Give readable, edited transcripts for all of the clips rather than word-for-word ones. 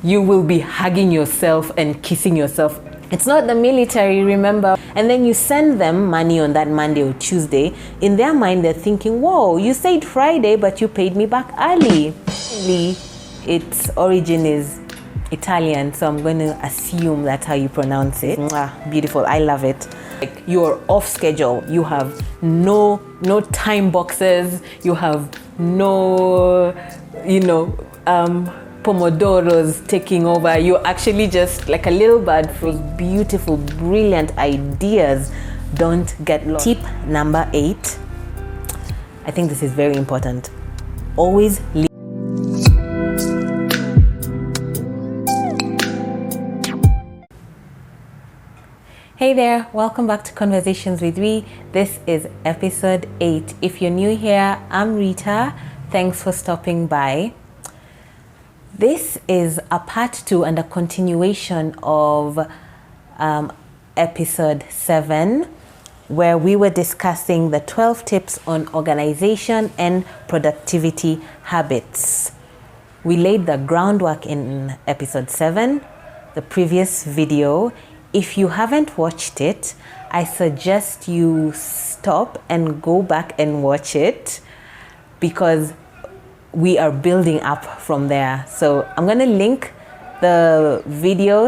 you will be hugging yourself and kissing yourself. It's not the military, remember? And then you send them money on that Monday or Tuesday. In their mind, they're thinking, whoa, you said Friday, but you paid me back early. Its origin is Italian, so I'm going to assume that's how you pronounce it. Mwah, beautiful, I love it. Like, you're off schedule. You have no time boxes. You have no, pomodoros taking over. You're actually just like a little bird for beautiful, brilliant ideas. Don't get lost. Tip number 8. I think this is very important. Always leave. Hey there, welcome back to Conversations with We. This is episode 8. If you're new here, I'm Rita. Thanks for stopping by. This is a part 2 and a continuation of episode 7, where we were discussing the 12 tips on organization and productivity habits. We laid the groundwork in episode 7, the previous video. If you haven't watched it, I suggest you stop and go back and watch it, because we are building up from there. So I'm going to link the video.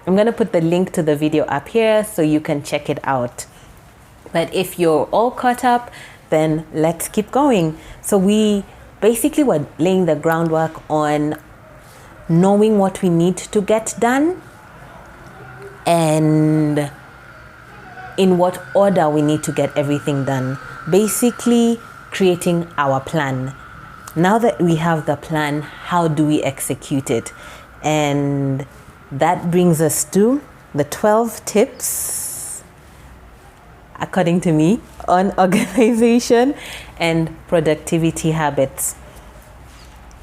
I'm going to put the link to the video up here so you can check it out. But if you're all caught up, then let's keep going. So we basically were laying the groundwork on knowing what we need to get done and in what order we need to get everything done. Basically creating our plan. Now that we have the plan, how do we execute it? And that brings us to the 12 tips, according to me, on organization and productivity habits.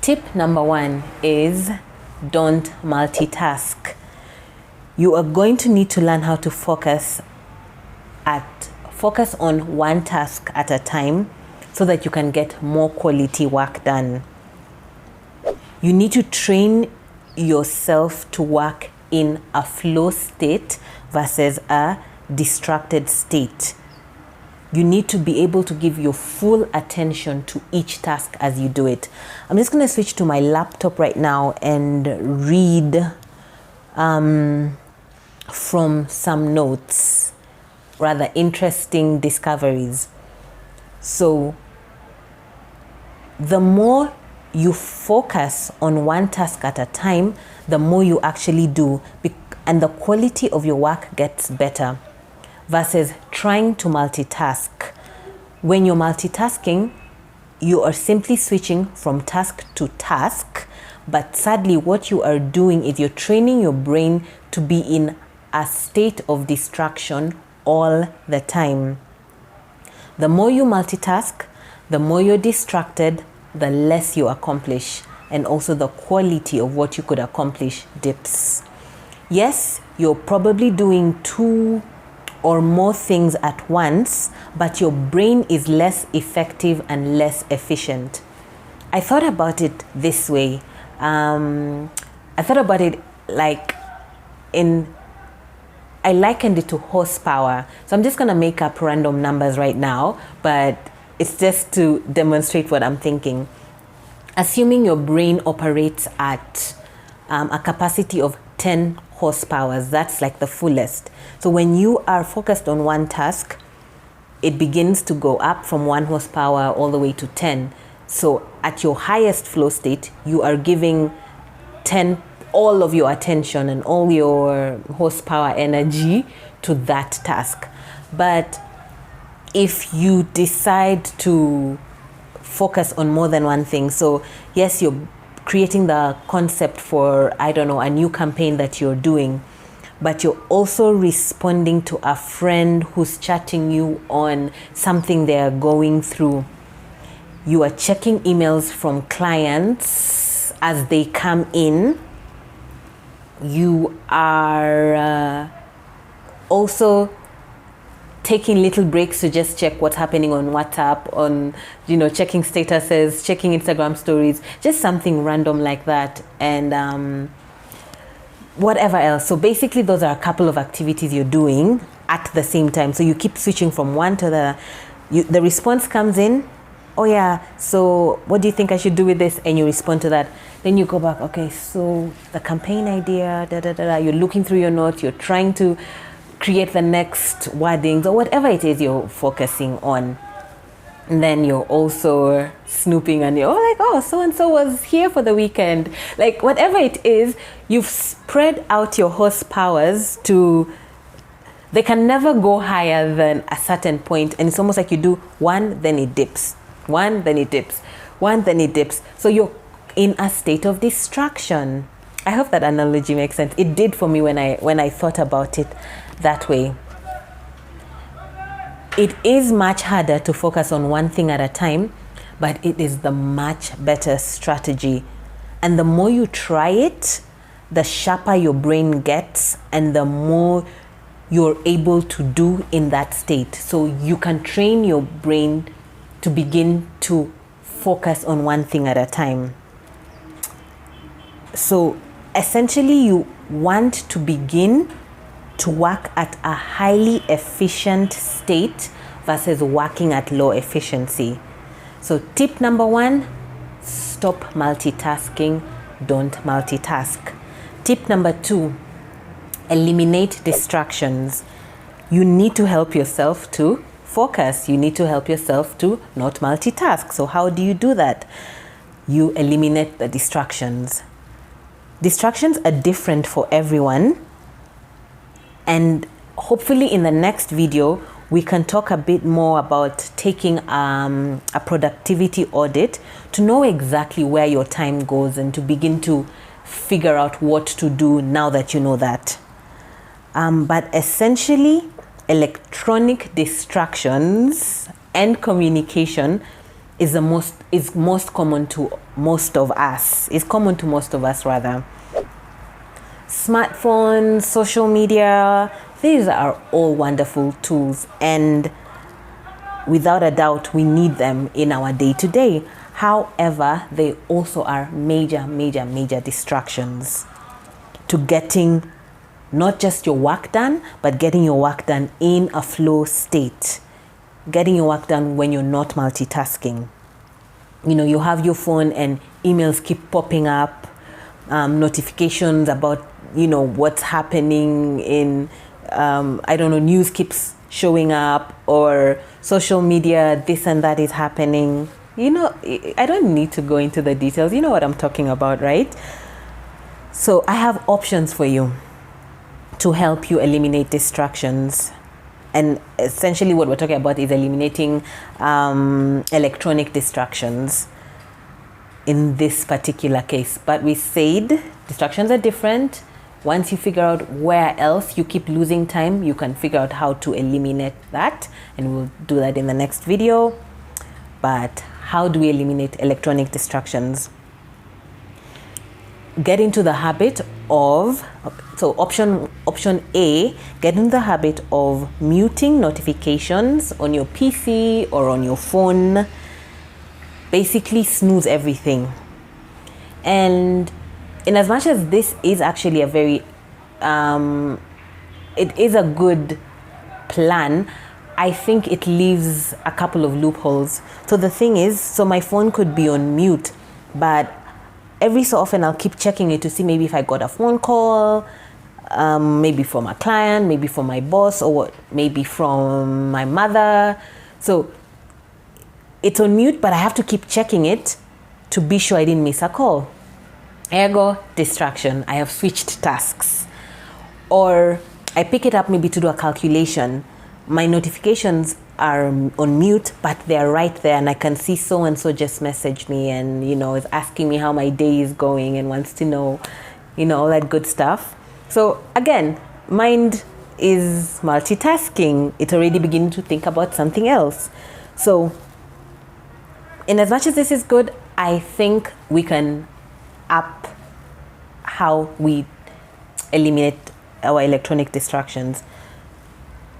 Tip number 1 is don't multitask. You are going to need to learn how to focus on one task at a time, so that you can get more quality work done. You need to train yourself to work in a flow state versus a distracted state. You need to be able to give your full attention to each task as you do it. I'm just going to switch to my laptop right now and read from some notes, rather interesting discoveries. So the more you focus on one task at a time, the more you actually do, and the quality of your work gets better, versus trying to multitask. When you're multitasking, you are simply switching from task to task, but sadly what you are doing is you're training your brain to be in a state of distraction all the time. The more you multitask, the more you're distracted, the less you accomplish, and also the quality of what you could accomplish dips. Yes, you're probably doing 2 or more things at once, but your brain is less effective and less efficient. I thought about it this way. I thought about it I likened it to horsepower. So I'm just going to make up random numbers right now, but it's just to demonstrate what I'm thinking. Assuming your brain operates at a capacity of 10 horsepower, that's like the fullest. So when you are focused on one task, it begins to go up from 1 horsepower all the way to 10. So at your highest flow state, you are giving all of your attention and all your horsepower energy to that task. But if you decide to focus on more than one thing, so yes, you're creating the concept for, a new campaign that you're doing, but you're also responding to a friend who's chatting you on something they're going through. You are checking emails from clients as they come in. You are also taking little breaks to just check what's happening on WhatsApp, on, checking statuses, checking Instagram stories, just something random like that. And whatever else. So basically those are a couple of activities you're doing at the same time. So you keep switching from one to the the response comes in, oh yeah, so what do you think I should do with this? And you respond to that. Then you go back, okay, so the campaign idea, you're looking through your notes, you're trying to create the next wordings or whatever it is you're focusing on. And then you're also snooping and you're like, oh, so-and-so was here for the weekend. Like whatever it is, you've spread out your horsepowers to, they can never go higher than a certain point. And it's almost like you do one, then it dips. One, then it dips. One, then it dips. So you're in a state of distraction. I hope that analogy makes sense. It did for me when I thought about it that way. It is much harder to focus on one thing at a time, but it is the much better strategy. And the more you try it, the sharper your brain gets and the more you're able to do in that state. So you can train your brain to begin to focus on one thing at a time. So essentially you want to begin to work at a highly efficient state versus working at low efficiency. So tip number 1, stop multitasking, don't multitask. Tip number 2, eliminate distractions. You need to help yourself to focus. You need to help yourself to not multitask. So how do you do that? You eliminate the distractions. Distractions are different for everyone. And hopefully in the next video, we can talk a bit more about taking a productivity audit to know exactly where your time goes and to begin to figure out what to do now that you know that. But essentially, electronic distractions and communication is most common to most of us. Is common to most of us rather. Smartphones, social media, these are all wonderful tools, and without a doubt we need them in our day-to-day. However, they also are major distractions to getting not just your work done, but getting your work done in a flow state. Getting your work done when you're not multitasking. You know, you have your phone and emails keep popping up, notifications about, you know, what's happening in, news keeps showing up, or social media, this and that is happening. You know, I don't need to go into the details. You know what I'm talking about, right? So I have options for you to help you eliminate distractions. And essentially what we're talking about is eliminating electronic distractions in this particular case. But we said distractions are different. Once you figure out where else you keep losing time, you can figure out how to eliminate that. And we'll do that in the next video. But how do we eliminate electronic distractions? Get into the habit of, so option A, get in the habit of muting notifications on your PC or on your phone. Basically snooze everything. And in as much as this is actually a very, it is a good plan, I think it leaves a couple of loopholes. So the thing is, so my phone could be on mute, but every so often I'll keep checking it to see maybe if I got a phone call, maybe from a client, maybe from my boss, or maybe from my mother. So it's on mute, but I have to keep checking it to be sure I didn't miss a call. Ergo, distraction. I have switched tasks. Or I pick it up maybe to do a calculation. My notifications are on mute, but they're right there, and I can see so-and-so just messaged me and, you know, is asking me how my day is going and wants to know, you know, all that good stuff. So again, mind is multitasking. It's already beginning to think about something else. So in as much as this is good, I think we can up how we eliminate our electronic distractions.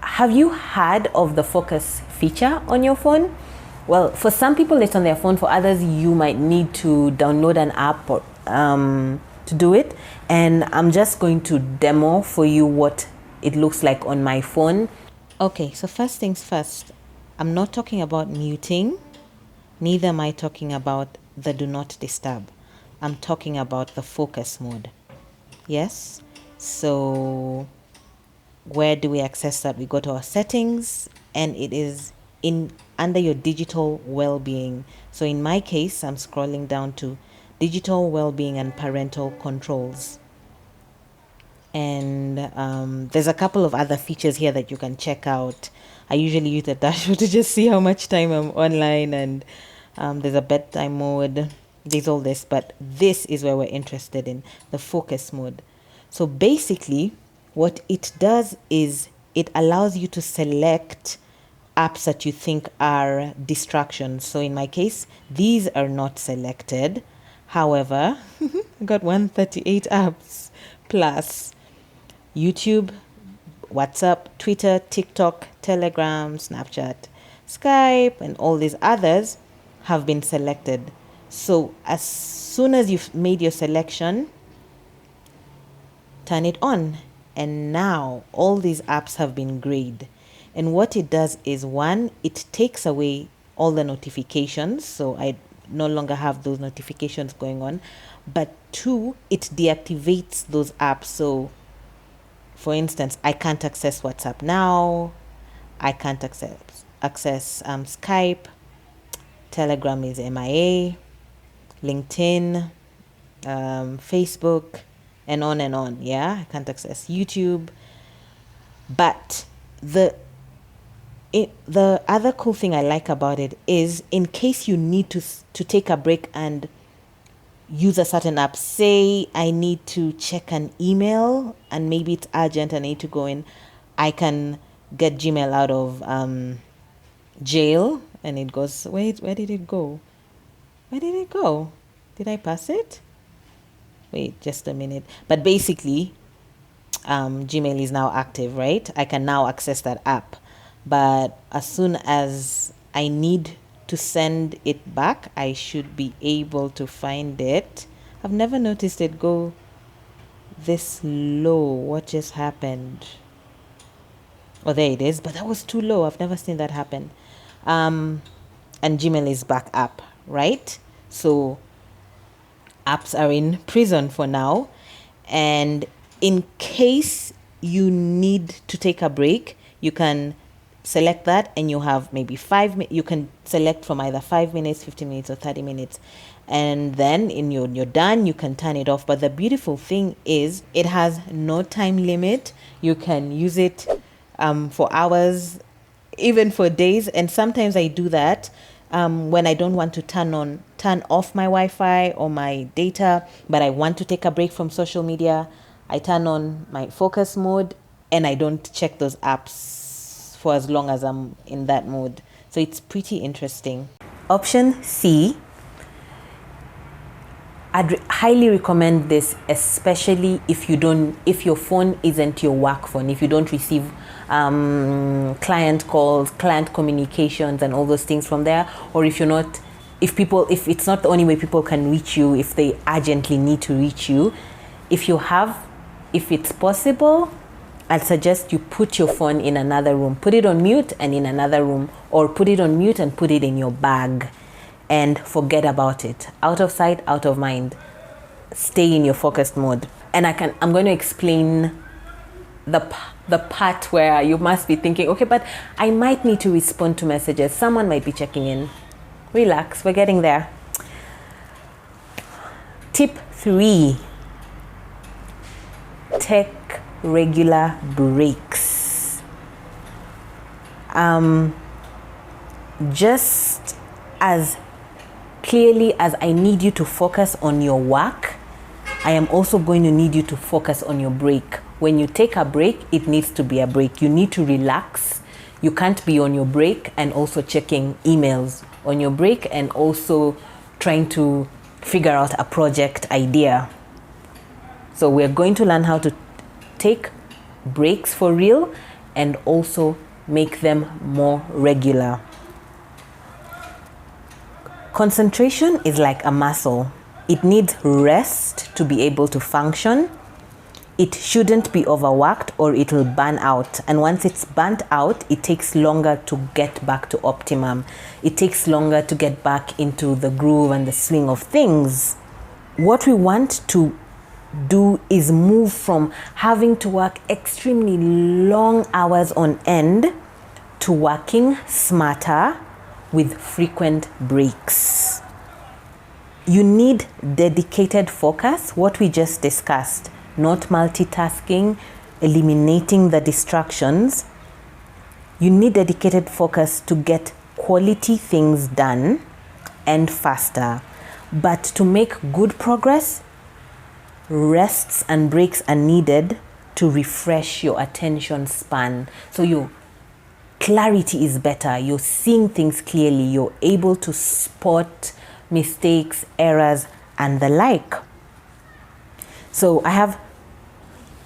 Have you heard of the focus feature on your phone? Well, for some people it's on their phone. For others, you might need to download an app or to to do it, and I'm just going to demo for you what it looks like on my phone. Okay, so first things first, I'm not talking about muting, neither am I talking about the do not disturb. I'm talking about the focus mode. Yes, so where do we access that? We go to our settings, and it is in under your digital well-being. So in my case, I'm scrolling down to digital well-being and parental controls, and there's a couple of other features here that you can check out. I usually use the dashboard to just see how much time I'm online, and there's a bedtime mode, there's all this, but this is where we're interested in, the focus mode. So basically what it does is it allows you to select apps that you think are distractions. So in my case, these are not selected. However, I got 138 apps plus YouTube, WhatsApp, Twitter, TikTok, Telegram, Snapchat, Skype, and all these others have been selected. So as soon as you've made your selection, turn it on, and now all these apps have been grayed. And what it does is, one, it takes away all the notifications, so I no longer have those notifications going on. But two, it deactivates those apps. So for instance, I can't access WhatsApp now, I can't access Skype, Telegram is MIA, LinkedIn, Facebook, and on. Yeah, I can't access YouTube. But the other cool thing I like about it is, in case you need to take a break and use a certain app, say I need to check an email and maybe it's urgent and I need to go in, I can get Gmail out of jail, and it goes, wait, where did it go? Did I pass it? Wait just a minute. But basically Gmail is now active, right? I can now access that app. But as soon as I need to send it back, I should be able to find it. I've never noticed it go this low. What just happened? Oh, there it is, but that was too low. I've never seen that happen. And Gmail is back up, right? So apps are in prison for now. And in case you need to take a break, you can select that, and you have maybe you can select from either 5 minutes, 15 minutes, or 30 minutes, and then you're done, you can turn it off. But the beautiful thing is, it has no time limit. You can use it for hours, even for days. And sometimes I do that when I don't want to turn off my Wi-Fi or my data, but I want to take a break from social media. I turn on my focus mode, and I don't check those apps for as long as I'm in that mode. So it's pretty interesting. Option C, I'd highly recommend this, especially if your phone isn't your work phone, if you don't receive client calls, client communications, and all those things from there, or if it's not the only way people can reach you, if they urgently need to reach you. If it's possible, I'd suggest you put your phone in another room. Put it on mute and in another room, or put it on mute and put it in your bag and forget about it. Out of sight, out of mind. Stay in your focused mode. And I'm going to explain the part where you must be thinking, okay, but I might need to respond to messages. Someone might be checking in. Relax, we're getting there. Tip 3. Take regular breaks. Just as clearly as I need you to focus on your work, I am also going to need you to focus on your break. When you take a break, it needs to be a break. You need to relax. You can't be on your break and also checking emails on your break and also trying to figure out a project idea. So we're going to learn how to take breaks for real and also make them more regular. Concentration is like a muscle. It needs rest to be able to function. It shouldn't be overworked or it will burn out. And once it's burnt out, it takes longer to get back to optimum. It takes longer to get back into the groove and the swing of things. What we want to do is move from having to work extremely long hours on end to working smarter with frequent breaks. You need dedicated focus, what we just discussed, not multitasking, eliminating the distractions. You need dedicated focus to get quality things done and faster. But to make good progress, rests and breaks are needed to refresh your attention span. So your clarity is better. You're seeing things clearly. You're able to spot mistakes, errors, and the like. So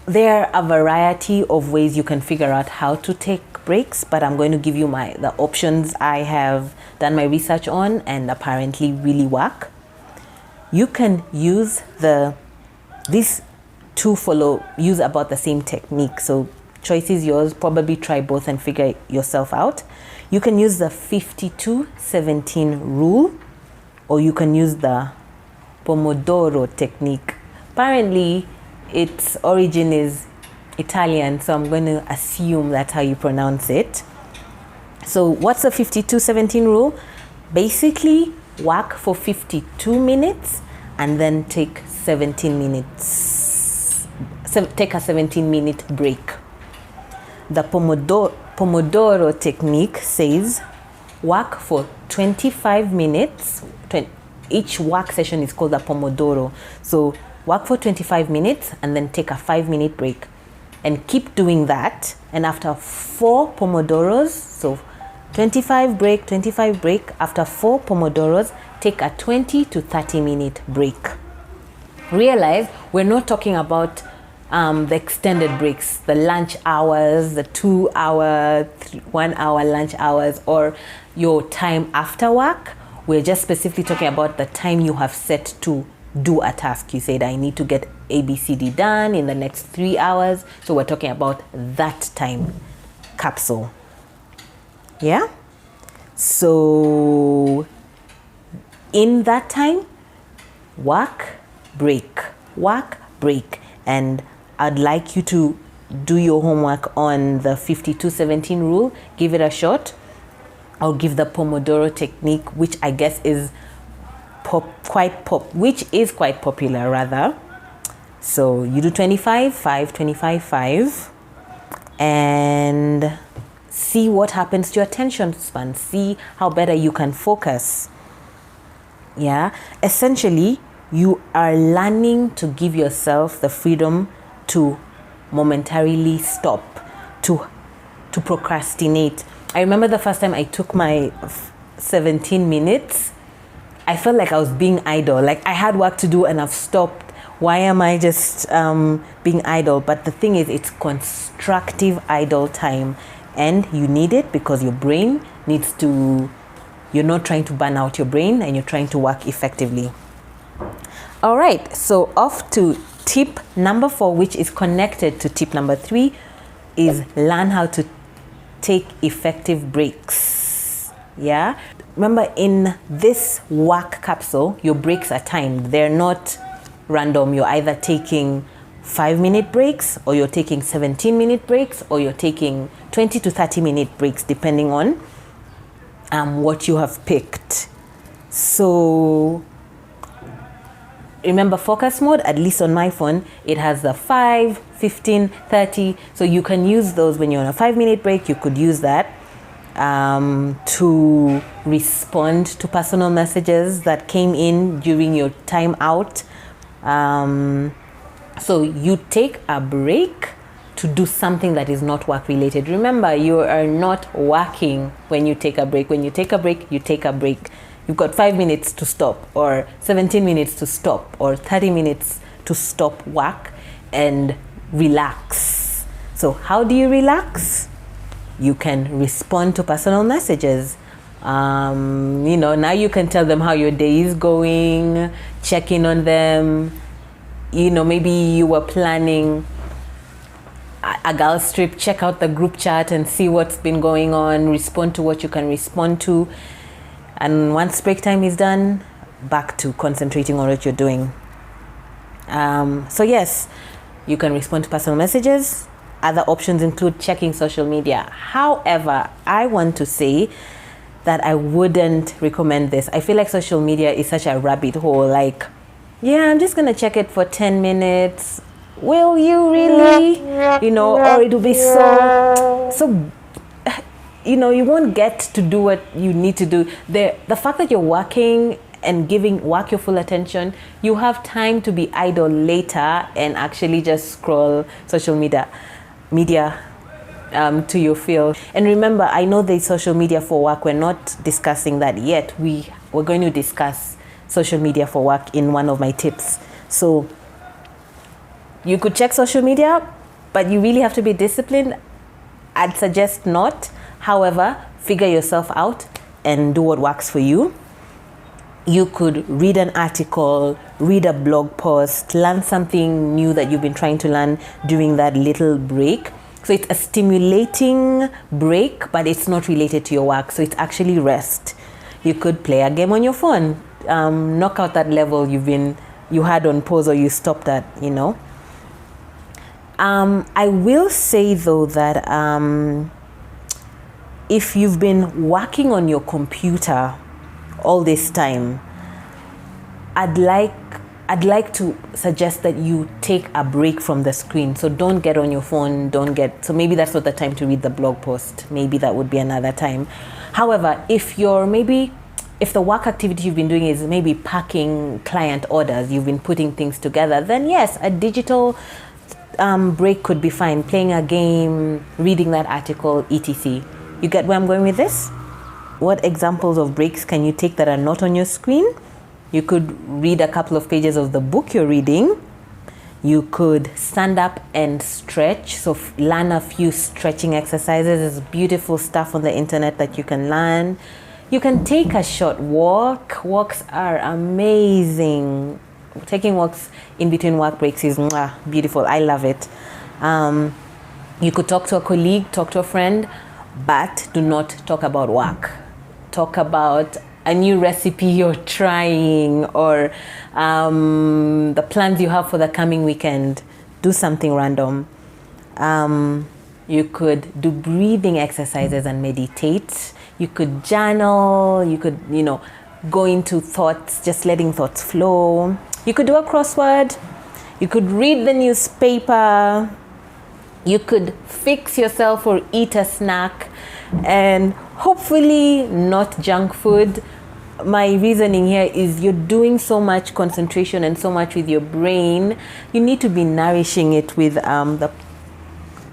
there are a variety of ways you can figure out how to take breaks, but I'm going to give you the options I have done my research on and apparently really work. You can use these two use about the same technique. So choice is yours. Probably try both and figure yourself out. You can use the 52-17 rule, or you can use the Pomodoro technique. Apparently, its origin is Italian, so I'm going to assume that's how you pronounce it. So what's the 52-17 rule? Basically, work for 52 minutes and then take 17 minutes. Take a 17-minute break. The Pomodoro technique says work for 25 minutes. Each work session is called a Pomodoro. So work for 25 minutes and then take a 5-minute break. And keep doing that. And after 4 Pomodoros, so 25 break, 25 break, after 4 Pomodoros, take a 20 to 30-minute break. Realize we're not talking about the extended breaks, the lunch hours, the 2-hour, 1-hour lunch hours, or your time after work. We're just specifically talking about the time you have set to do a task. You said, I need to get ABCD done in the next 3 hours. So we're talking about that time capsule. Yeah? So in that time, work, break, and I'd like you to do your homework on the 52-17 rule. Give it a shot. Or give the Pomodoro technique, which I guess is quite popular rather. So you do 25, 5, 25, 5, and see what happens to your attention span. See how better you can focus. Yeah, essentially, you are learning to give yourself the freedom to momentarily stop, to procrastinate. I remember the first time I took my 17 minutes, I felt like I was being idle. Like I had work to do and I've stopped. Why am I just being idle? But the thing is, it's constructive idle time, and you need it because your brain needs to, you're not trying to burn out your brain and you're trying to work effectively. All right, so off to tip number 4, which is connected to tip number 3, is learn how to take effective breaks. Yeah, remember in this work capsule, your breaks are timed. They're not random. You're either taking 5-minute breaks, or you're taking 17-minute breaks, or you're taking 20 to 30-minute breaks, depending on what you have picked. So remember focus mode, at least on my phone, it has the 5, 15, 30. So you can use those when you're on a 5-minute break. You could use that to respond to personal messages that came in during your time out. So you take a break to do something that is not work related. Remember, you are not working when you take a break. When you take a break, you take a break. You've got 5 minutes to stop, or 17 minutes to stop, or 30 minutes to stop work and relax. So how do you relax? You can respond to personal messages Now you can tell them how your day is going, check in on them. Maybe you were planning a girls trip, check out the group chat and see what's been going on, respond to what you can respond to. And once break time is done, back to concentrating on what you're doing. So yes, you can respond to personal messages. Other options include checking social media. However, I want to say that I wouldn't recommend this. I feel like social media is such a rabbit hole. Like, yeah, I'm just gonna check it for 10 minutes. Will you really? Or it'll be so you won't get to do what you need to do. The fact that you're working and giving work your full attention, you have time to be idle later and actually just scroll social media to your fill. And remember, I know there's social media for work. We're not discussing that yet. We're going to discuss social media for work in one of my tips. So you could check social media, but you really have to be disciplined. I'd suggest not. However, figure yourself out and do what works for you. You could read an article, read a blog post, learn something new that you've been trying to learn during that little break. So it's a stimulating break, but it's not related to your work. So it's actually rest. You could play a game on your phone, knock out that level you had on pause or you stopped at, I will say though that if you've been working on your computer all this time, I'd like to suggest that you take a break from the screen. So don't get on your phone, so maybe that's not the time to read the blog post. Maybe that would be another time. However, if the work activity you've been doing is maybe packing client orders, you've been putting things together, then yes, a digital break could be fine. Playing a game, reading that article, etc. You get where I'm going with this? What examples of breaks can you take that are not on your screen? You could read a couple of pages of the book you're reading. You could stand up and stretch. So learn a few stretching exercises. There's beautiful stuff on the internet that you can learn. You can take a short walk. Walks are amazing. Taking walks in between work breaks is beautiful. I love it. You could talk to a colleague, talk to a friend, but do not talk about work. Talk about a new recipe you're trying or the plans you have for the coming weekend. Do something random. You could do breathing exercises and meditate. You could journal. You could, go into thoughts, just letting thoughts flow. You could do a crossword. You could read the newspaper. You could fix yourself or eat a snack, and hopefully not junk food. My reasoning here is you're doing so much concentration and so much with your brain. You need to be nourishing it with the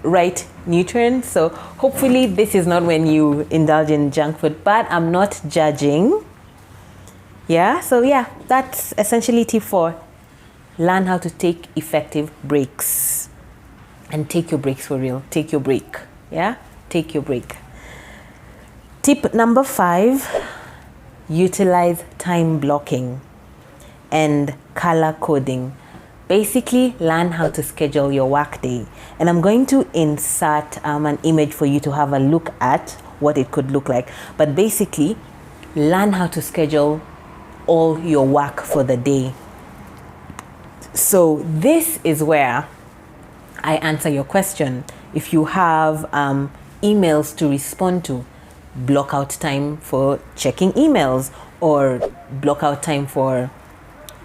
right nutrients. So hopefully this is not when you indulge in junk food, but I'm not judging. So that's essentially tip 4. Learn how to take effective breaks. And take your breaks for real. Take your break. Take your break. Tip number 5, utilize time blocking and color coding. Basically, learn how to schedule your workday. And I'm going to insert an image for you to have a look at what it could look like. But basically, learn how to schedule all your work for the day. So this is where I answer your question. If you have emails to respond to, block out time for checking emails or block out time for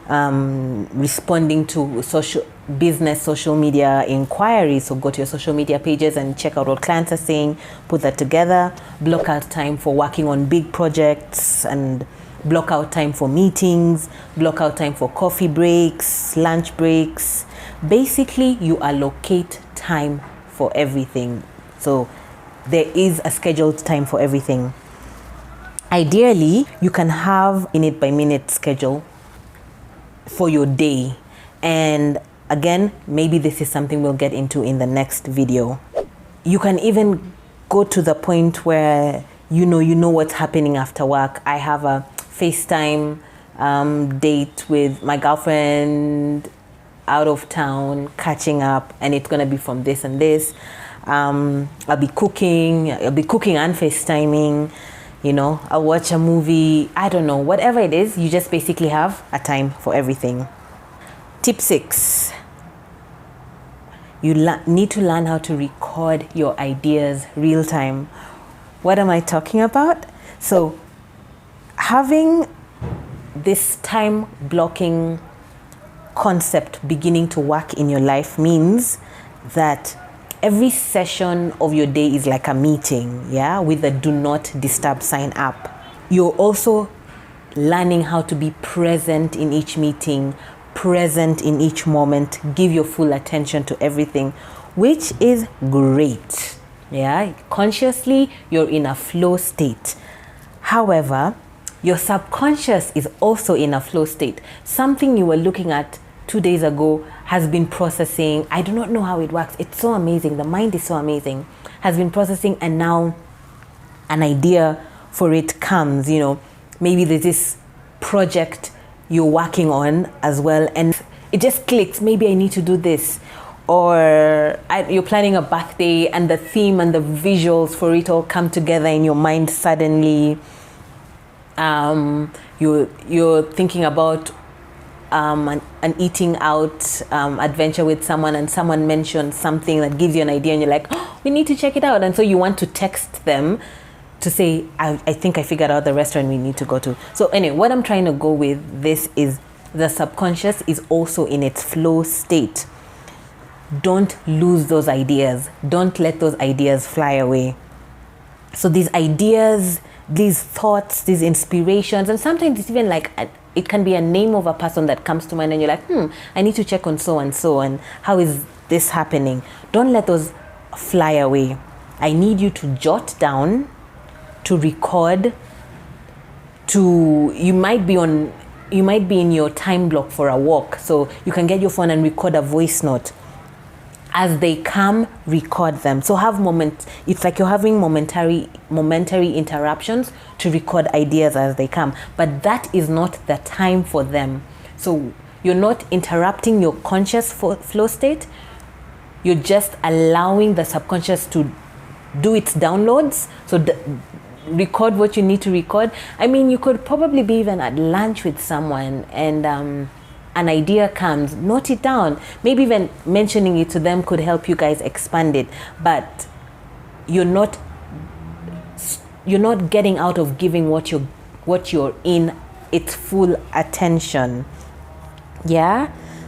responding to social media inquiries. So go to your social media pages and check out what clients are saying, put that together. Block out time for working on big projects and block out time for meetings, block out time for coffee breaks, lunch breaks. Basically, you allocate time for everything. So there is a scheduled time for everything. Ideally, you can have minute by minute schedule for your day. And again, maybe this is something we'll get into in the next video. You can even go to the point where you know what's happening after work. I have a FaceTime date with my girlfriend out of town, catching up, and it's gonna be from this and this. I'll be cooking and FaceTiming. I'll watch a movie. I don't know, whatever it is, you just basically have a time for everything. Tip 6. You need to learn how to record your ideas real time. What am I talking about? So having this time blocking concept beginning to work in your life means that every session of your day is like a meeting, with a do not disturb sign up. You're also learning how to be present in each meeting, present in each moment, give your full attention to everything, which is great. Consciously, you're in a flow state. However, your subconscious is also in a flow state. Something you were looking at 2 days ago has been processing. I do not know how it works. It's so amazing. The mind is so amazing. Has been processing, and now an idea for it comes. Maybe there's this project you're working on as well, and it just clicks. Maybe I need to do this. Or you're planning a birthday, and the theme and the visuals for it all come together in your mind suddenly. You're thinking about an eating out adventure with someone, and someone mentioned something that gives you an idea, and you're like, oh, we need to check it out. And so you want to text them to say, I think I figured out the restaurant we need to go to. So anyway, what I'm trying to go with this is the subconscious is also in its flow state. Don't lose those ideas. Don't let those ideas fly away. So these ideas, these thoughts, these inspirations, and sometimes it's even like it can be a name of a person that comes to mind, and you're like, I need to check on so and so, and how is this happening? Don't let those fly away. I need you to jot down, to record, you might be in your time block for a walk, so you can get your phone and record a voice note. As they come, record them. So have moments. It's like you're having momentary interruptions to record ideas as they come. But that is not the time for them. So you're not interrupting your conscious flow state. You're just allowing the subconscious to do its downloads. So record what you need to record. I mean, you could probably be even at lunch with someone, and an idea comes, note it down. Maybe even mentioning it to them could help you guys expand it. But you're not getting out of giving what you're in its full attention.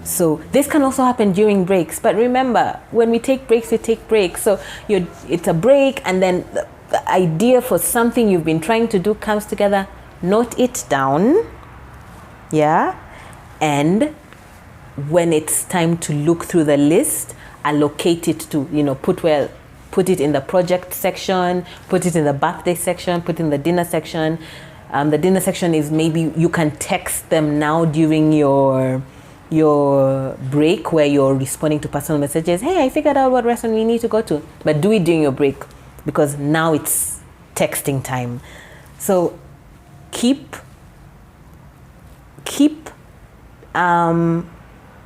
So this can also happen during breaks. But remember, when we take breaks, we take breaks. So it's a break, and then the idea for something you've been trying to do comes together. Note it down. And when it's time to look through the list, allocate it to, put it in the project section, put it in the birthday section, put it in the dinner section. The dinner section is maybe you can text them now during your break, where you're responding to personal messages. Hey, I figured out what restaurant we need to go to. But do it during your break, because now it's texting time. So keep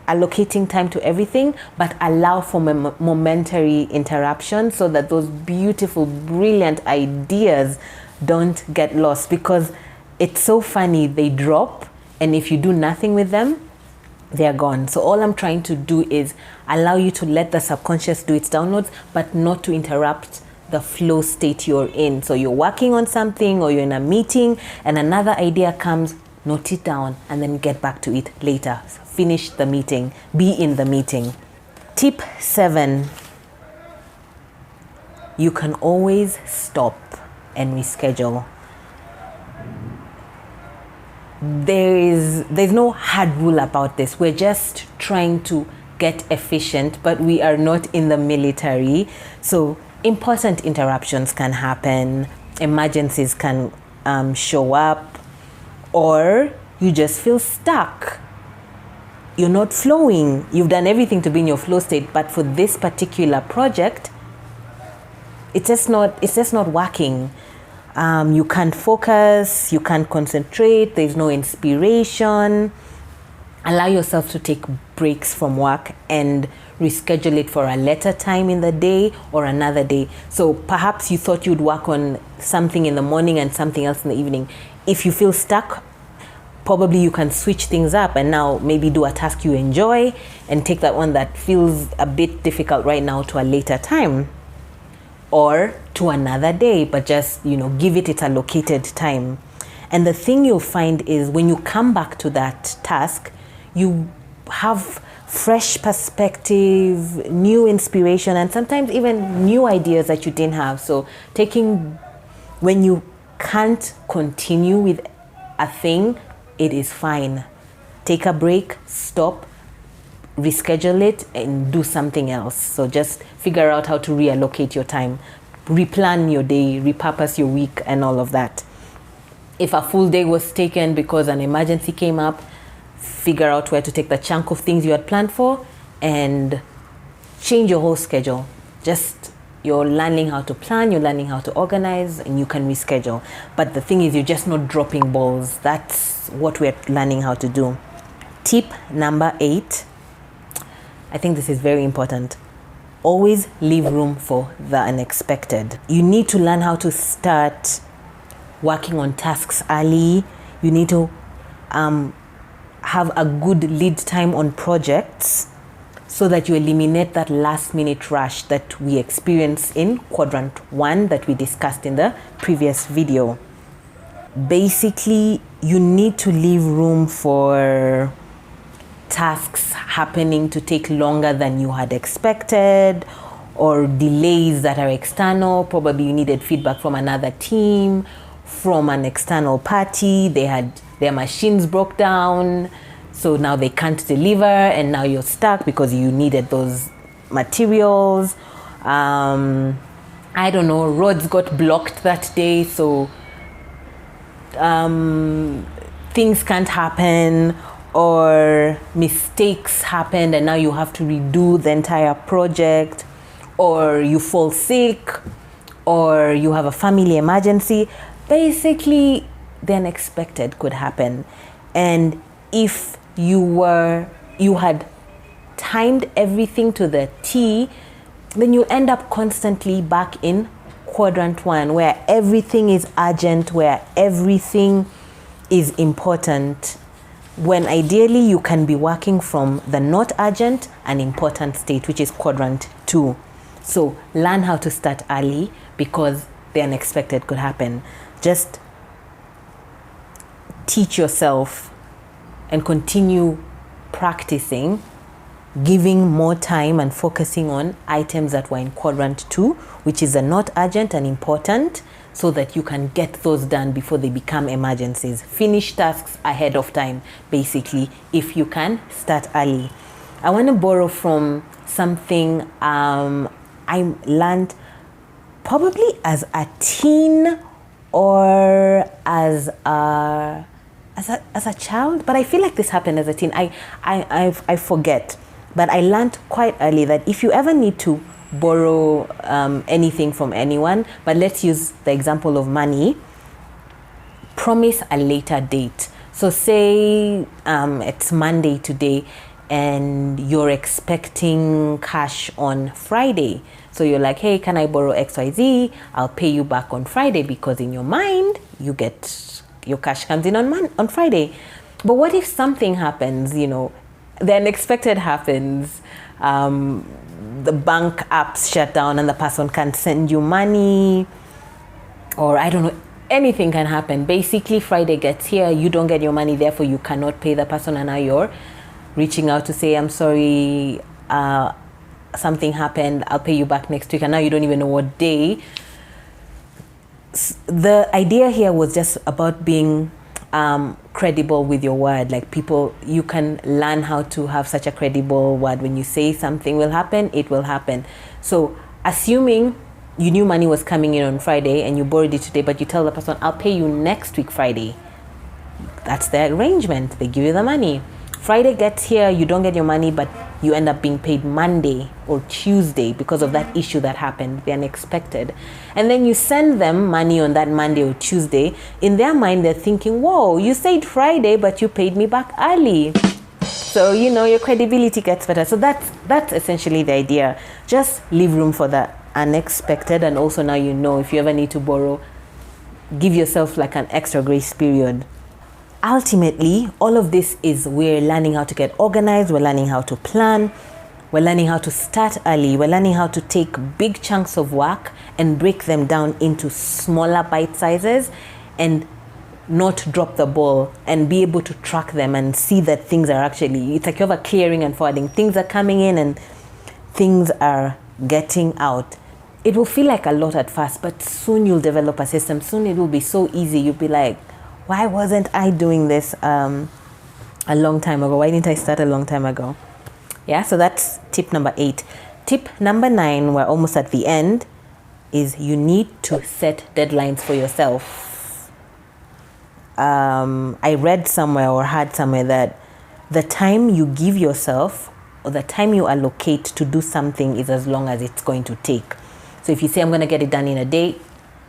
allocating time to everything, but allow for momentary interruptions so that those beautiful, brilliant ideas don't get lost, because it's so funny, they drop, and if you do nothing with them, they're gone. So all I'm trying to do is allow you to let the subconscious do its downloads, but not to interrupt the flow state you're in. So you're working on something, or you're in a meeting and another idea comes, note it down and then get back to it later. Finish the meeting, be in the meeting. Tip 7, you can always stop and reschedule. There's no hard rule about this. We're just trying to get efficient, but we are not in the military. So important interruptions can happen, emergencies can show up, or you just feel stuck. You're not flowing. You've done everything to be in your flow state, but for this particular project, it's just not working. You can't focus, you can't concentrate, there's no inspiration. Allow yourself to take breaks from work and reschedule it for a later time in the day or another day. So perhaps you thought you'd work on something in the morning and something else in the evening. If you feel stuck, probably you can switch things up and now maybe do a task you enjoy and take that one that feels a bit difficult right now to a later time or to another day, but just, give it its allocated time. And the thing you'll find is when you come back to that task, you have fresh perspective, new inspiration, and sometimes even new ideas that you didn't have. So when you can't continue with a thing, it is fine. Take a break, stop, reschedule it, and do something else. So just figure out how to reallocate your time, replan your day, repurpose your week, and all of that. If a full day was taken because an emergency came up, figure out where to take the chunk of things you had planned for and change your whole schedule. You're learning how to plan, you're learning how to organize, and you can reschedule. But the thing is, you're just not dropping balls. That's what we're learning how to do. Tip number 8, I think this is very important. Always leave room for the unexpected. You need to learn how to start working on tasks early. You need to have a good lead time on projects so that you eliminate that last minute rush that we experience in quadrant 1 that we discussed in the previous video. Basically, you need to leave room for tasks happening to take longer than you had expected, or delays that are external. Probably you needed feedback from another team, from an external party. Their machines broke down, so now they can't deliver, and now you're stuck because you needed those materials. I don't know, roads got blocked that day, so things can't happen, or mistakes happened and now you have to redo the entire project, or you fall sick, or you have a family emergency. Basically, the unexpected could happen. And if you had timed everything to the T, then you end up constantly back in quadrant 1, where everything is urgent, where everything is important, when ideally you can be working from the not urgent and important state, which is quadrant 2. So learn how to start early because the unexpected could happen. Just teach yourself and continue practicing, giving more time and focusing on items that were in quadrant 2, which is the not urgent and important, so that you can get those done before they become emergencies. Finish tasks ahead of time, basically, if you can start early. I want to borrow from something I learned probably as a teen or as a child, but I feel like this happened as a teen. I forget, but I learned quite early that if you ever need to borrow anything from anyone, but let's use the example of money, promise a later date. So say it's Monday today and you're expecting cash on Friday. So you're like, hey, can I borrow XYZ? I'll pay you back on Friday, because in your mind, your cash comes in on Friday. But what if something happens, the unexpected happens, the bank apps shut down and the person can't send you money, or I don't know, anything can happen. Basically, Friday gets here, you don't get your money, therefore you cannot pay the person, and now you're reaching out to say, I'm sorry, something happened, I'll pay you back next week, and now you don't even know what day. The idea here was just about being credible with your word. Like, people, you can learn how to have such a credible word. When you say something will happen, it will happen. So assuming you knew money was coming in on Friday and you borrowed it today, but you tell the person, I'll pay you next week Friday. That's the arrangement. They give you the money. Friday gets here, you don't get your money, but you end up being paid Monday or Tuesday because of that issue that happened, the unexpected. And then you send them money on that Monday or Tuesday. In their mind, they're thinking, whoa, you said Friday, but you paid me back early. So, your credibility gets better. So that's essentially the idea. Just leave room for the unexpected. And also now if you ever need to borrow, give yourself like an extra grace period. Ultimately, all of this is we're learning how to get organized, we're learning how to plan, we're learning how to start early, we're learning how to take big chunks of work and break them down into smaller bite sizes and not drop the ball and be able to track them and see that things are actually, it's like you have a clearing and forwarding. Things are coming in and things are getting out. It will feel like a lot at first, but soon you'll develop a system. Soon it will be so easy. You'll be like, why wasn't I doing this a long time ago? Why didn't I start a long time ago? Yeah, so that's tip number 8. Tip number 9, we're almost at the end, is you need to set deadlines for yourself. I read somewhere or heard somewhere that the time you give yourself or the time you allocate to do something is as long as it's going to take. So if you say I'm going to get it done in a day,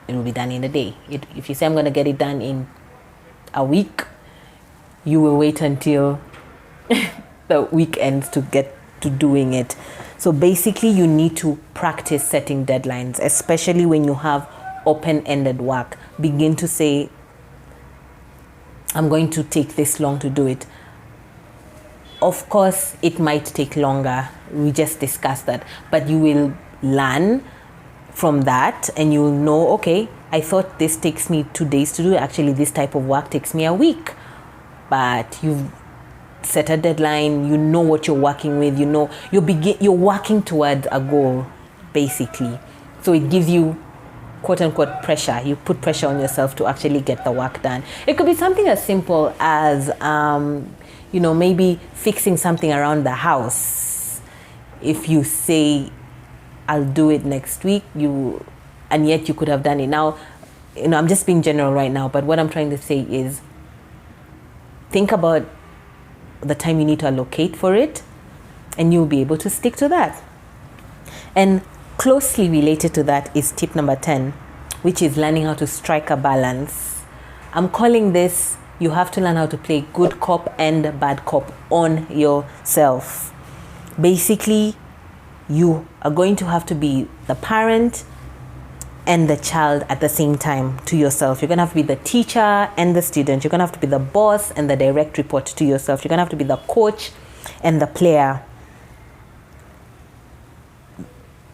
it will be done in a day. If you say I'm going to get it done in a week, you will wait until the week ends to get to doing it. So basically you need to practice setting deadlines, especially when you have open-ended work. Begin to say, I'm going to take this long to do it. Of course, it might take longer. We just discussed that. But you will learn from that and you'll know, okay, I thought this takes me 2 days to do. Actually, this type of work takes me a week. But you've set a deadline, you know what you're working with, you're working towards a goal, basically. So it gives you quote unquote pressure. You put pressure on yourself to actually get the work done. It could be something as simple as maybe fixing something around the house. If you say I'll do it next week, and yet you could have done it now. I'm just being general right now, but what I'm trying to say is think about the time you need to allocate for it, and you'll be able to stick to that. And closely related to that is tip number 10, which is learning how to strike a balance. I'm calling this, you have to learn how to play good cop and bad cop on yourself. Basically, you are going to have to be the parent and the child at the same time to yourself. You're going to have to be the teacher and the student. You're going to have to be the boss and the direct report to yourself. You're going to have to be the coach and the player.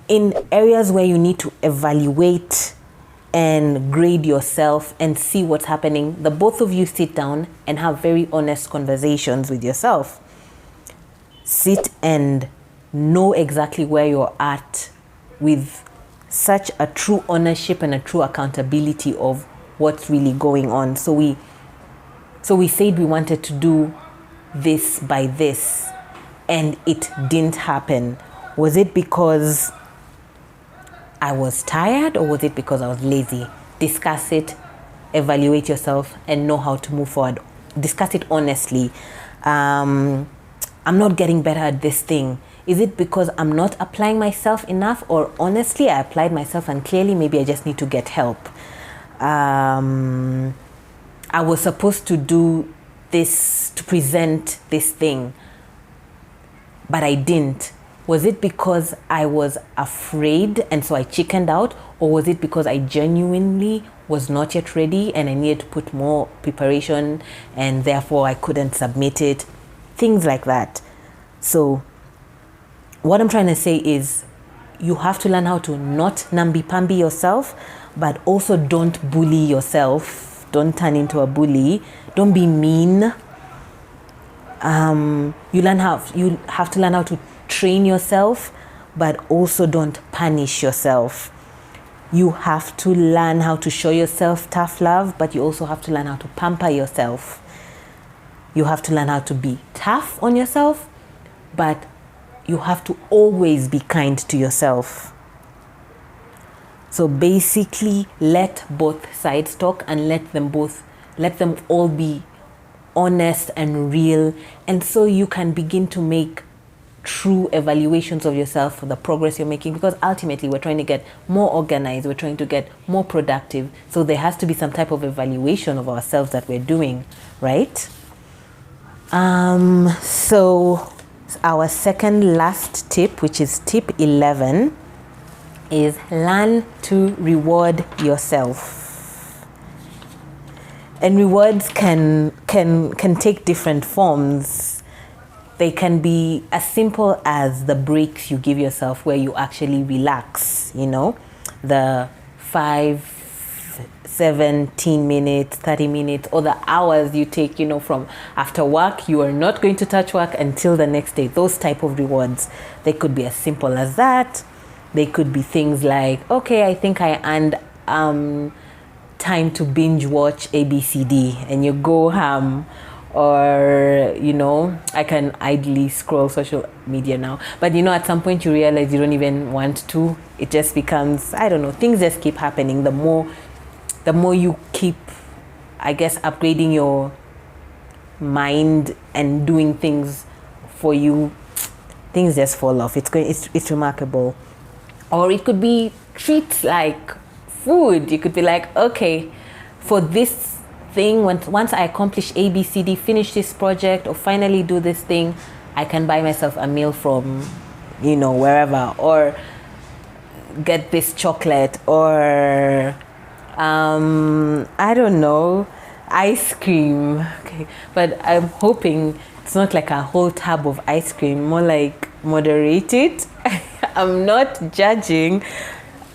In areas where you need to evaluate and grade yourself and see what's happening, the both of you sit down and have very honest conversations with yourself. Sit and know exactly where you're at with such a true ownership and a true accountability of what's really going on. So we said we wanted to do this by this and it didn't happen. Was it because I was tired or was it because I was lazy? Discuss it, evaluate yourself, and know how to move forward. Discuss it honestly. I'm not getting better at this thing. Is it because I'm not applying myself enough, or honestly I applied myself and clearly maybe I just need to get help? I was supposed to do this, to present this thing, but I didn't. Was it because I was afraid and so I chickened out, or was it because I genuinely was not yet ready and I needed to put more preparation and therefore I couldn't submit it? Things like that. So what I'm trying to say is you have to learn how to not namby-pamby yourself, but also don't bully yourself. Don't turn into a bully. Don't be mean. You have to learn how to train yourself, but also don't punish yourself. You have to learn how to show yourself tough love, but you also have to learn how to pamper yourself. You have to learn how to be tough on yourself, but you have to always be kind to yourself. So basically, let both sides talk and let them all be honest and real. And so you can begin to make true evaluations of yourself for the progress you're making, because ultimately we're trying to get more organized, we're trying to get more productive. So there has to be some type of evaluation of ourselves that we're doing, right? So our second last tip, which is tip 11, is learn to reward yourself. And rewards can take different forms. They can be as simple as the breaks you give yourself where you actually relax, you know, the 5, 17 minutes, 30 minutes, or the hours you take, you know, from after work. You are not going to touch work until the next day. Those type of rewards, they could be as simple as that. They could be things like, okay, I think I earned time to binge watch ABCD, and you go ham. Or, you know, I can idly scroll social media now, but you know, at some point you realize you don't even want to. It just becomes, I don't know, things just keep happening. The more you keep, I guess, upgrading your mind and doing things for you, things just fall off. It's remarkable. Or it could be treats like food. You could be like, okay, for this thing, once I accomplish ABCD, finish this project, or finally do this thing, I can buy myself a meal from, you know, wherever, or get this chocolate, or I don't know, ice cream. Okay, but I'm hoping it's not like a whole tub of ice cream, more like moderated. I'm not judging.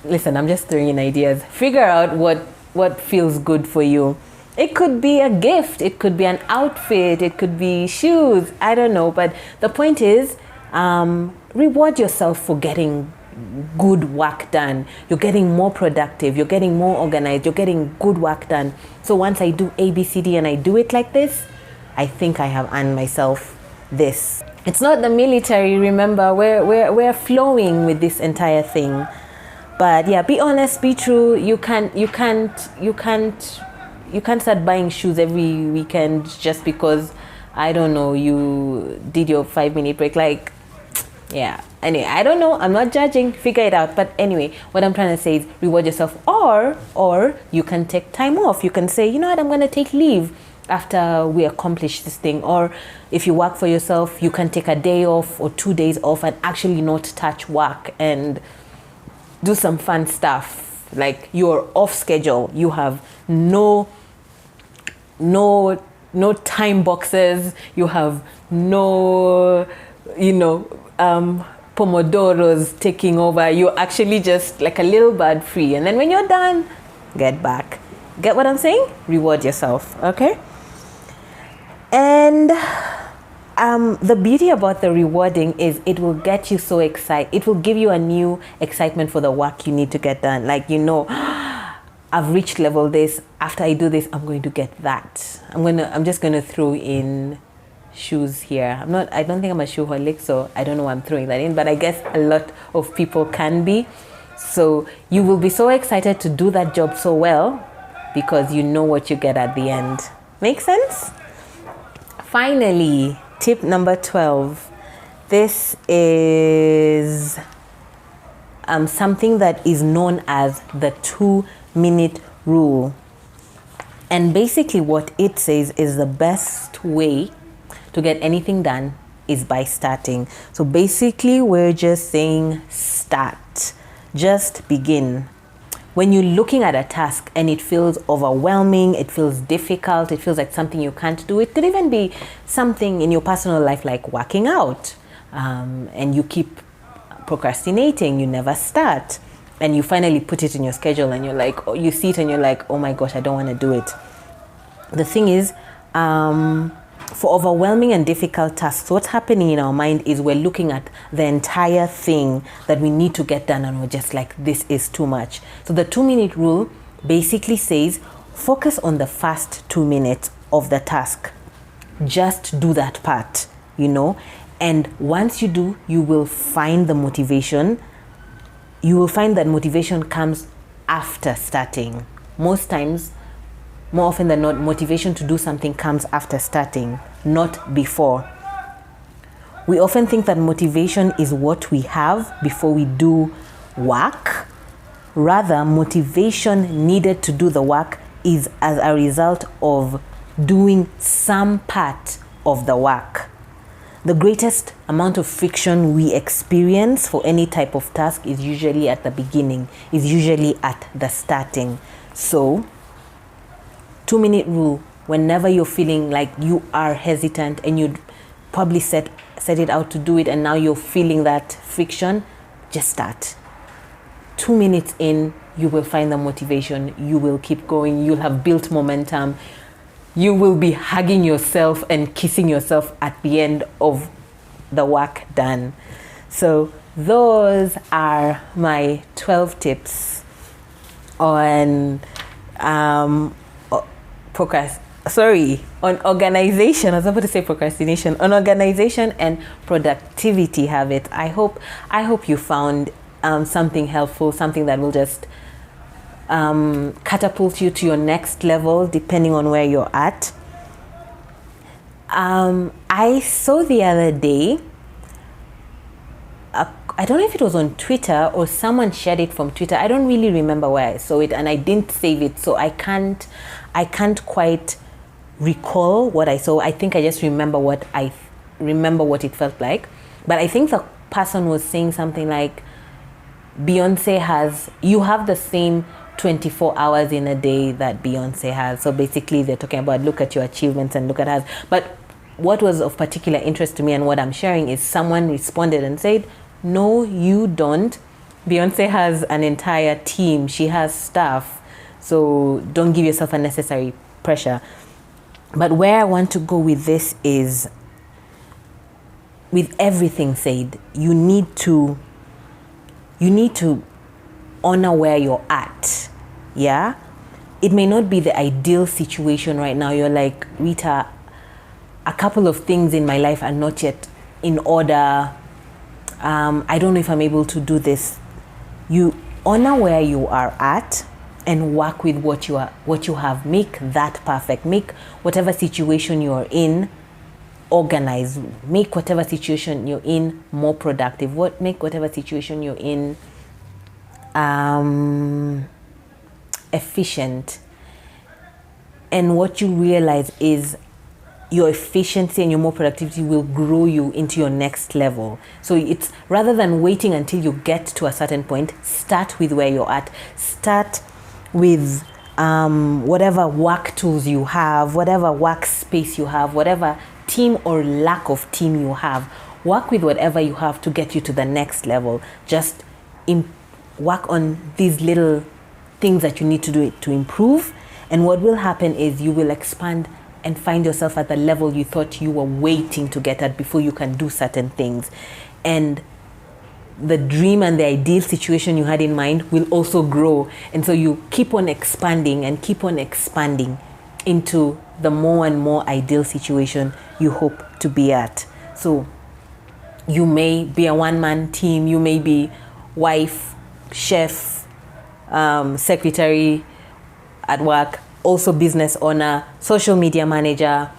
Listen, I'm just throwing in ideas. Figure out what feels good for you. It could be a gift, it could be an outfit, it could be shoes, I don't know. But the point is, reward yourself for getting good work done. You're getting more productive, you're getting more organized, you're getting good work done. So once I do ABCD and I do it like this, I think I have earned myself this. It's not the military, remember, we're flowing with this entire thing. But yeah, be honest, be true. You can't start buying shoes every weekend just because, I don't know, you did your 5-minute break. Like, yeah. Anyway, I don't know. I'm not judging. Figure it out. But anyway, what I'm trying to say is reward yourself. Or you can take time off. You can say, you know what, I'm going to take leave after we accomplish this thing. Or if you work for yourself, you can take a day off or 2 days off and actually not touch work and do some fun stuff. Like, you're off schedule. You have no time boxes, you have no, you know, pomodoros taking over. You're actually just like a little bird free, and then when you're done, get back. Get what I'm saying? Reward yourself. Okay. And the beauty about the rewarding is it will get you so excited. It will give you a new excitement for the work you need to get done. Like, you know, I've reached level this. After I do this, I'm going to get that. I'm just gonna throw in shoes here. I don't think I'm a shoeholic, so I don't know why I'm throwing that in, but I guess a lot of people can be. So you will be so excited to do that job so well because you know what you get at the end. Make sense? Finally, tip number 12. This is something that is known as the 2-minute rule. And basically what it says is the best way to get anything done is by starting. So basically we're just saying start. Just begin. When you're looking at a task and it feels overwhelming, it feels difficult, it feels like something you can't do, it could even be something in your personal life like working out, and you keep procrastinating, you never start, and you finally put it in your schedule and you're like, you see it and you're like, oh my gosh, I don't want to do it. The thing is, for overwhelming and difficult tasks, what's happening in our mind is we're looking at the entire thing that we need to get done and we're just like, this is too much. So the 2-minute rule basically says focus on the first 2 minutes of the task. Just do that part, you know, and once you do, you will find the motivation. You will find that motivation comes after starting. Most times, more often than not, motivation to do something comes after starting, not before. We often think that motivation is what we have before we do work. Rather, motivation needed to do the work is as a result of doing some part of the work. The greatest amount of friction we experience for any type of task is usually at the beginning, is usually at the starting. So, 2-minute rule, whenever you're feeling like you are hesitant and you probably set it out to do it and now you're feeling that friction, just start. 2 minutes in, you will find the motivation, you will keep going, you'll have built momentum. You will be hugging yourself and kissing yourself at the end of the work done. So those are my 12 tips on on organization. I was about to say procrastination. On organization and productivity habits. I hope you found something helpful, something that will just catapult you to your next level depending on where you're at. I saw the other day, I don't know if it was on Twitter or someone shared it from Twitter. I don't really remember where I saw it, and I didn't save it, so I can't quite recall what I saw. I think I just remember what it felt like. But I think the person was saying something like, you have the same 24 hours in a day that Beyonce has. So basically they're talking about look at your achievements and look at hers. But what was of particular interest to me and what I'm sharing is someone responded and said, no, you don't. Beyonce has an entire team. She has staff. So don't give yourself unnecessary pressure. But where I want to go with this is, with everything said, you need to honor where you're at. Yeah, it may not be the ideal situation right now. You're like, Rita, a couple of things in my life are not yet in order. I don't know if I'm able to do this. You honor where you are at and work with what you have. Make that perfect. Make whatever situation you're in organized. Make whatever situation you're in more productive. Make whatever situation you're in efficient. And what you realize is your efficiency and your more productivity will grow you into your next level. So it's rather than waiting until you get to a certain point, start with where you're at. Start with whatever work tools you have, whatever workspace you have, whatever team or lack of team you have. Work with whatever you have to get you to the next level. Just work on these little things that you need to do to improve. And what will happen is you will expand and find yourself at the level you thought you were waiting to get at before you can do certain things. And the dream and the ideal situation you had in mind will also grow. And so you keep on expanding and keep on expanding into the more and more ideal situation you hope to be at. So you may be a one-man team, you may be wife, chef, secretary at work, also business owner, social media manager,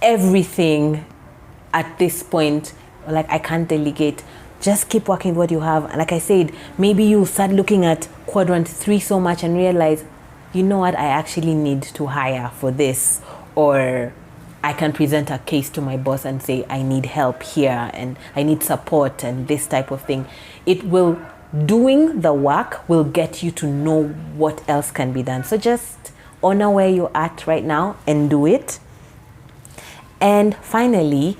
everything at this point. Like, I can't delegate. Just keep working with what you have. And like I said, maybe you start looking at quadrant 3 so much and realize, you know what, I actually need to hire for this. Or I can present a case to my boss and say, I need help here and I need support and this type of thing. Doing the work will get you to know what else can be done. So just honor where you're at right now and do it. And finally,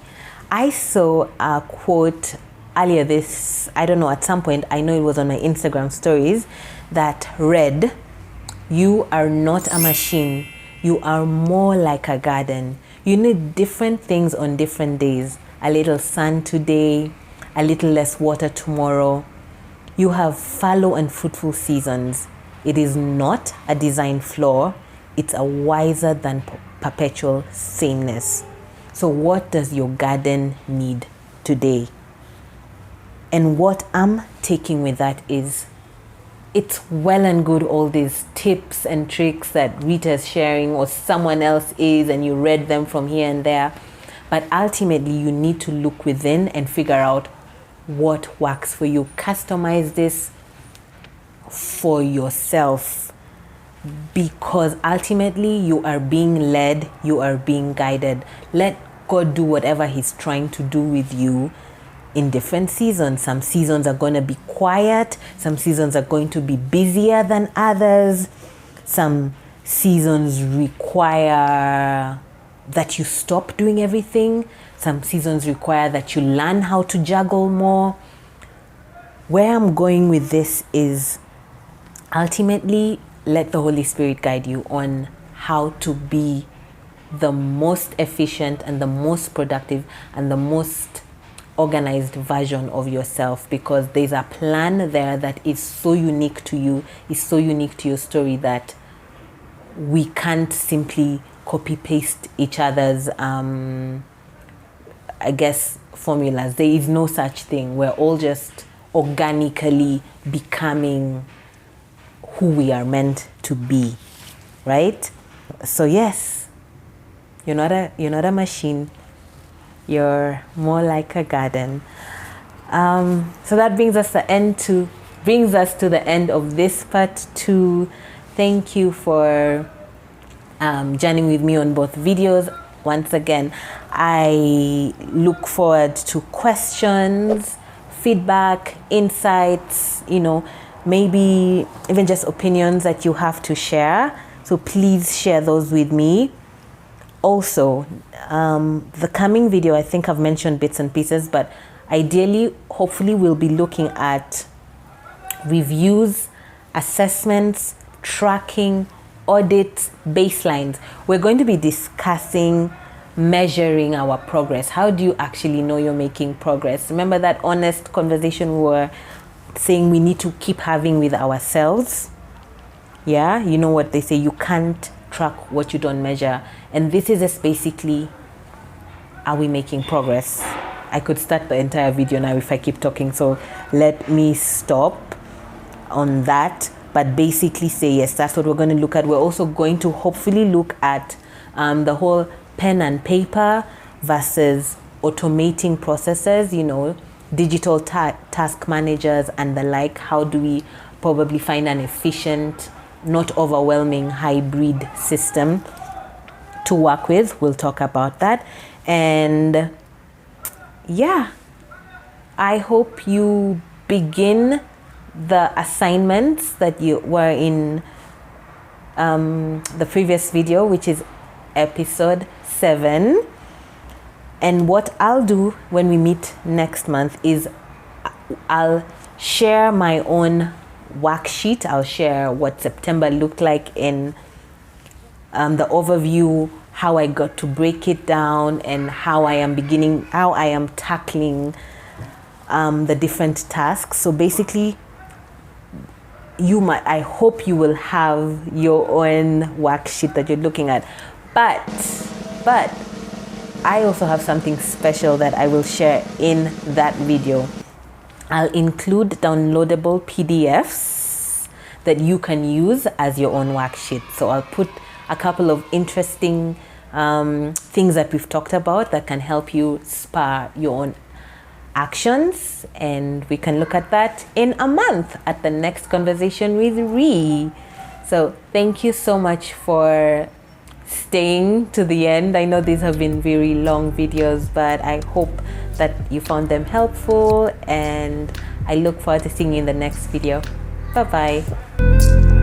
I saw a quote earlier at some point, I know it was on my Instagram stories, that read, "You are not a machine. You are more like a garden. You need different things on different days. A little sun today, a little less water tomorrow. You have fallow and fruitful seasons. It is not a design flaw. It's a wiser than perpetual sameness." So what does your garden need today? And what I'm taking with that is, it's well and good all these tips and tricks that Rita is sharing or someone else is, and you read them from here and there. But ultimately, you need to look within and figure out what works for you. Customize this for yourself, because ultimately you are being led, you are being guided. Let God do whatever He's trying to do with you in different seasons. Some seasons are going to be quiet, some seasons are going to be busier than others, some seasons require that you stop doing everything, some seasons require that you learn how to juggle more. Where I'm going with this is ultimately let the Holy Spirit guide you on how to be the most efficient and the most productive and the most organized version of yourself, because there's a plan there that is so unique to you, is so unique to your story, that we can't simply copy paste each other's formulas. There is no such thing. We're all just organically becoming who we are meant to be, right? So yes, you're not a machine. You're more like a garden. So that brings us to the end of this part 2. Thank you for journeying with me on both videos. Once again, I look forward to questions, feedback, insights, maybe even just opinions that you have to share. So please share those with me. Also, the coming video, I think I've mentioned bits and pieces, but ideally, hopefully we'll be looking at reviews, assessments, tracking, audits, baselines. We're going to be discussing measuring our progress. How do you actually know you're making progress? Remember that honest conversation we were saying we need to keep having with ourselves? Yeah, you know what they say, you can't track what you don't measure. And this is just basically, are we making progress? I could start the entire video now if I keep talking, so let me stop on that. But basically say yes, that's what we're going to look at. We're also going to hopefully look at the whole pen and paper versus automating processes, digital task managers and the like. How do we probably find an efficient, not overwhelming hybrid system to work with? We'll talk about that. And yeah, I hope you begin the assignments that you were in the previous video, which is episode 7. And what I'll do when we meet next month is I'll share my own worksheet. I'll share what September looked like in the overview, how I got to break it down, and how I am tackling the different tasks. So basically, I hope you will have your own worksheet that you're looking at. But I also have something special that I will share in that video. I'll include downloadable PDFs that you can use as your own worksheet. So I'll put a couple of interesting things that we've talked about that can help you spur your own actions, and we can look at that in a month at the next conversation with Ree. So thank you so much for staying to the end. I know these have been very long videos, but I hope that you found them helpful, and I look forward to seeing you in the next video. Bye bye.